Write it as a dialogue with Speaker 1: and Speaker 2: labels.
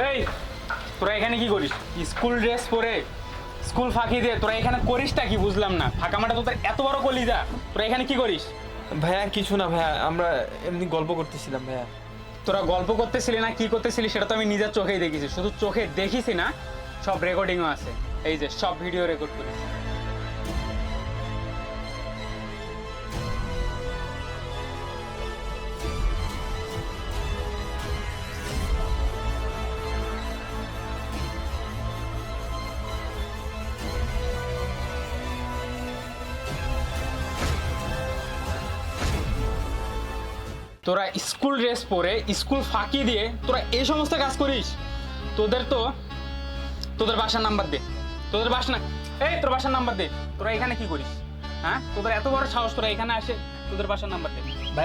Speaker 1: এই তোরা এখানে কি করিস? স্কুল ড্রেস পরে স্কুল ফাঁকি দিয়ে তোরা এখানে করিসটা কি বুঝলাম না। ফাঁকা মাঠে তোদের এত বড় কলিজা, তোরা এখানে কি করিস?
Speaker 2: ভাইয়া কিছু না ভাইয়া, আমরা এমনি গল্প করতেছিলাম ভাইয়া।
Speaker 1: তোরা গল্প করতেছিলি না কি করতেছিলি সেটা তো আমি নিজের চোখেই দেখেছি। শুধু চোখে দেখিছি না, সব রেকর্ডিংও আছে। এই যে সব ভিডিও রেকর্ড করেছি। তোরা স্কুল ড্রেস পরে স্কুল ফাঁকি দিয়ে তোরা এই সমস্ত কাজ করিস? তোদের বাসার নাম্বার দে। তোদের বাসা না, তোর বাসার নাম্বার দে। তোরা এখানে কি করিস? হ্যাঁ, তোদের এত বড় সাহস, তোরা এখানে আসে তোদের বাসার নাম্বার দে।